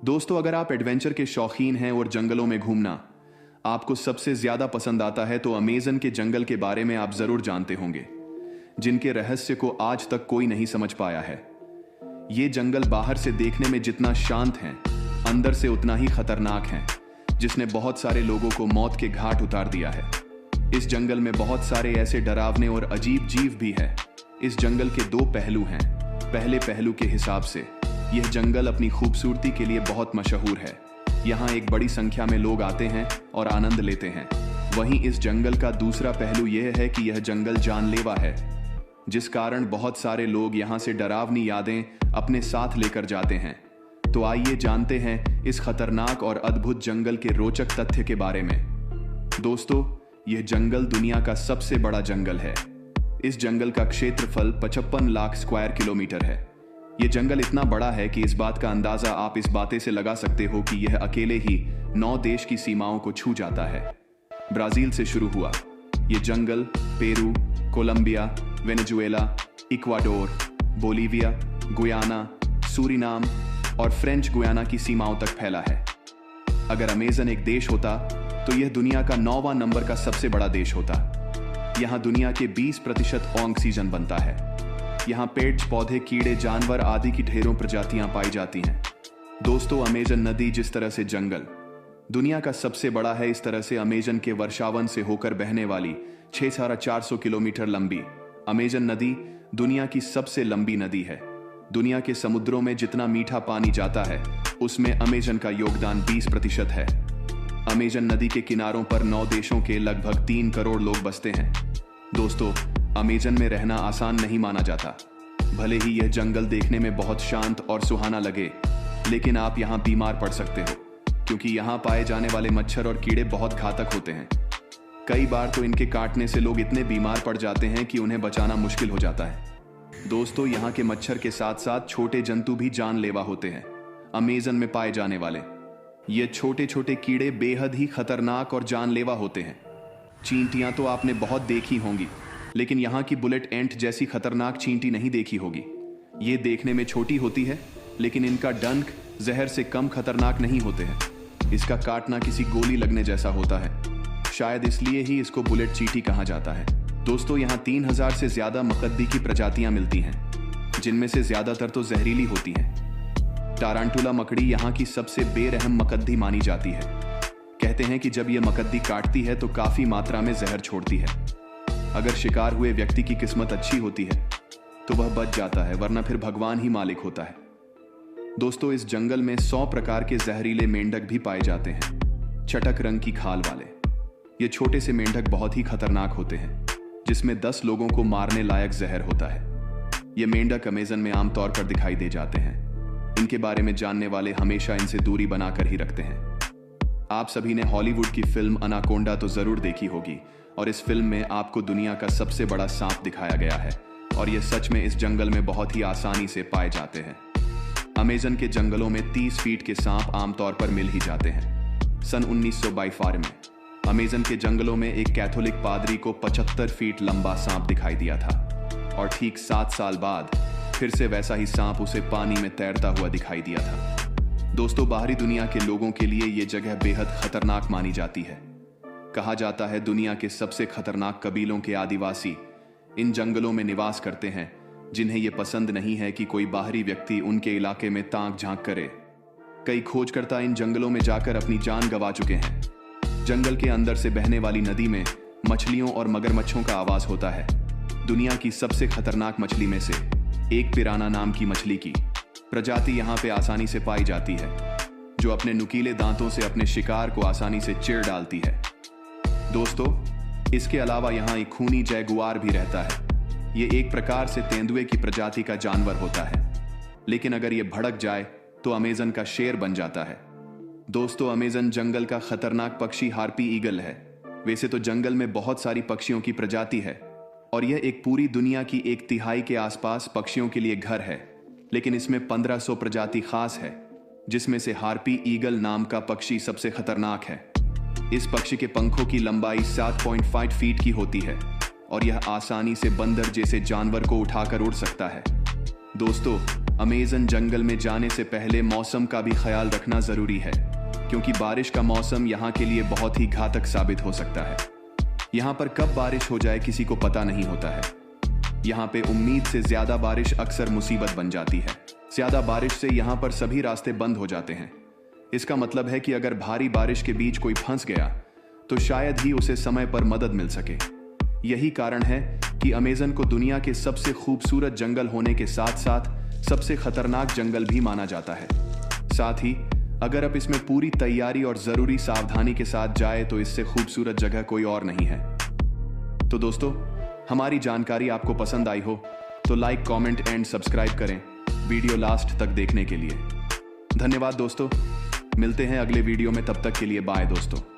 दोस्तों, अगर आप एडवेंचर के शौकीन हैं और जंगलों में घूमना आपको सबसे ज्यादा पसंद आता है तो अमेज़न के जंगल के बारे में आप जरूर जानते होंगे, जिनके रहस्य को आज तक कोई नहीं समझ पाया है। ये जंगल बाहर से देखने में जितना शांत है, अंदर से उतना ही खतरनाक है, जिसने बहुत सारे लोगों को मौत के घाट उतार दिया है। इस जंगल में बहुत सारे ऐसे डरावने और अजीब जीव भी है। इस जंगल के दो पहलू हैं। पहले पहलू के हिसाब से यह जंगल अपनी खूबसूरती के लिए बहुत मशहूर है। यहाँ एक बड़ी संख्या में लोग आते हैं और आनंद लेते हैं। वहीं इस जंगल का दूसरा पहलू यह है कि यह जंगल जानलेवा है, जिस कारण बहुत सारे लोग यहाँ से डरावनी यादें अपने साथ लेकर जाते हैं। तो आइए जानते हैं इस खतरनाक और अद्भुत जंगल के रोचक तथ्य के बारे में। दोस्तों, यह जंगल दुनिया का सबसे बड़ा जंगल है। इस जंगल का क्षेत्रफल 55 लाख स्क्वायर किलोमीटर है। यह जंगल इतना बड़ा है कि इस बात का अंदाजा आप इस बातें से लगा सकते हो कि यह अकेले ही 9 देश की सीमाओं को छू जाता है। ब्राजील से शुरू हुआ यह जंगल Peru, Colombia, Venezuela, Ecuador, Bolivia, Guyana, Suriname और फ्रेंच गुयाना की सीमाओं तक फैला है। अगर अमेज़न एक देश होता तो यह दुनिया का 9वां नंबर का सबसे बड़ा देश होता। यहाँ दुनिया के 20% ऑक्सीजन बनता है। यहाँ पेड़ पौधे, कीड़े, जानवर आदि की ढेरों प्रजातियां पाई जाती हैं। दोस्तों, अमेज़न नदी जिस तरह से जंगल दुनिया का सबसे बड़ा है, इस तरह से अमेज़न के वर्षावन से होकर बहने वाली 6,400 किलोमीटर लंबी अमेज़न नदी दुनिया की सबसे लंबी नदी है। दुनिया के समुद्रों में जितना मीठा पानी जाता है, उसमें अमेज़न का योगदान 20% है। अमेज़न नदी के किनारों पर 9 देशों के लगभग 3 करोड़ लोग बसते हैं। दोस्तों, अमेज़न में रहना आसान नहीं माना जाता। भले ही यह जंगल देखने में बहुत शांत और सुहाना लगे, लेकिन आप यहाँ बीमार पड़ सकते हो, क्योंकि यहाँ पाए जाने वाले मच्छर और कीड़े बहुत घातक होते हैं। कई बार तो इनके काटने से लोग इतने बीमार पड़ जाते हैं कि उन्हें बचाना मुश्किल हो जाता है। दोस्तों, यहाँ के मच्छर के साथ साथ छोटे जंतु भी जानलेवा होते हैं। अमेज़न में पाए जाने वाले ये छोटे छोटे कीड़े बेहद ही खतरनाक और जानलेवा होते हैं। चींटियां तो आपने बहुत देखी होंगी, लेकिन यहाँ की बुलेट एंट जैसी खतरनाक चींटी नहीं देखी होगी। ये देखने में छोटी होती है, लेकिन इनका डंक जहर से कम खतरनाक नहीं होते हैं। इसका काटना किसी गोली लगने जैसा होता है। शायद इसलिए ही इसको बुलेट चींटी कहा जाता है। दोस्तों, यहाँ 3000 से ज्यादा मकद्दी की प्रजातियां मिलती हैं, जिनमें से ज्यादातर तो जहरीली होती हैं। टारांटुला मकड़ी यहाँ की सबसे बेरहम मकद्दी मानी जाती है। कहते हैं कि जब यह मकद्दी काटती है तो काफी मात्रा में जहर छोड़ती है। अगर शिकार हुए व्यक्ति की किस्मत अच्छी होती है तो वह बच जाता है, वरना फिर भगवान ही मालिक होता है। दोस्तों, इस जंगल में 100 प्रकार के जहरीले मेंढक भी पाए जाते हैं, चटक रंग की खाल वाले। ये छोटे से मेंढक बहुत ही खतरनाक होते हैं, जिसमें 10 लोगों को मारने लायक जहर होता है। ये मेंढक अमेज़न में आमतौर पर दिखाई दे जाते हैं। इनके बारे में जानने वाले हमेशा इनसे दूरी बनाकर ही रखते हैं। आप सभी ने हॉलीवुड की फिल्म अनाकोंडा तो जरूर देखी होगी, और इस फिल्म में आपको दुनिया का सबसे बड़ा सांप दिखाया गया है, और यह सच में इस जंगल में बहुत ही आसानी से पाए जाते हैं। अमेज़न के जंगलों में 30 फीट के सांप आमतौर पर मिल ही जाते हैं। सन 1942 में अमेज़न के जंगलों में एक कैथोलिक पादरी को 75 फीट लंबा सांप दिखाई दिया था, और ठीक 7 साल बाद फिर से वैसा ही सांप उसे पानी में तैरता हुआ दिखाई दिया था। दोस्तों, बाहरी दुनिया के लोगों के लिए यह जगह बेहद खतरनाक मानी जाती है। कहा जाता है दुनिया के सबसे खतरनाक कबीलों के आदिवासी इन जंगलों में निवास करते हैं, जिन्हें यह पसंद नहीं है कि कोई बाहरी व्यक्ति उनके इलाके में ताक झांक करे। कई खोजकर्ता इन जंगलों में जाकर अपनी जान गंवा चुके हैं। जंगल के अंदर से बहने वाली नदी में मछलियों और मगरमच्छों का आवाज होता है। दुनिया की सबसे खतरनाक मछली में से एक पिराना नाम की मछली की प्रजाति यहाँ पे आसानी से पाई जाती है, जो अपने नुकीले दांतों से अपने शिकार को आसानी से चिर डालती है। दोस्तों, इसके अलावा यहाँ एक खूनी जैगुआर भी रहता है। ये एक प्रकार से तेंदुए की प्रजाति का जानवर होता है, लेकिन अगर ये भड़क जाए तो अमेज़न का शेर बन जाता है। दोस्तों, अमेज़न जंगल का खतरनाक पक्षी हार्पी ईगल है। वैसे तो जंगल में बहुत सारी पक्षियों की प्रजाति है, और यह एक पूरी दुनिया की 1/3 के आसपास पक्षियों के लिए घर है, लेकिन इसमें 1500 प्रजाति खास है, जिसमें से हार्पी ईगल नाम का पक्षी सबसे खतरनाक है। इस पक्षी के पंखों की लंबाई 7.5 फीट की होती है, और यह आसानी से बंदर जैसे जानवर को उठाकर उड़ सकता है। दोस्तों, अमेज़न जंगल में जाने से पहले मौसम का भी ख्याल रखना जरूरी है, क्योंकि बारिश का मौसम यहाँ के लिए बहुत ही घातक साबित हो सकता है। यहाँ पर कब बारिश हो जाए किसी को पता नहीं होता है। यहाँ पे उम्मीद से ज्यादा बारिश अक्सर मुसीबत बन जाती है। ज्यादा बारिश से यहाँ पर सभी रास्ते बंद हो जाते हैं। इसका मतलब है कि अगर भारी बारिश के बीच कोई फंस गया तो शायद ही उसे समय पर मदद मिल सके। यही कारण है कि अमेज़न को दुनिया के सबसे खूबसूरत जंगल होने के साथ साथ सबसे खतरनाक जंगल भी माना जाता है। साथ ही अगर आप इसमें पूरी तैयारी और जरूरी सावधानी के साथ जाए तो इससे खूबसूरत जगह कोई और नहीं है। तो दोस्तों, हमारी जानकारी आपको पसंद आई हो तो लाइक, कमेंट एंड सब्सक्राइब करें वीडियो लास्ट तक देखने के लिए। धन्यवाद दोस्तों, मिलते हैं अगले वीडियो में, तब तक के लिए बाय दोस्तों।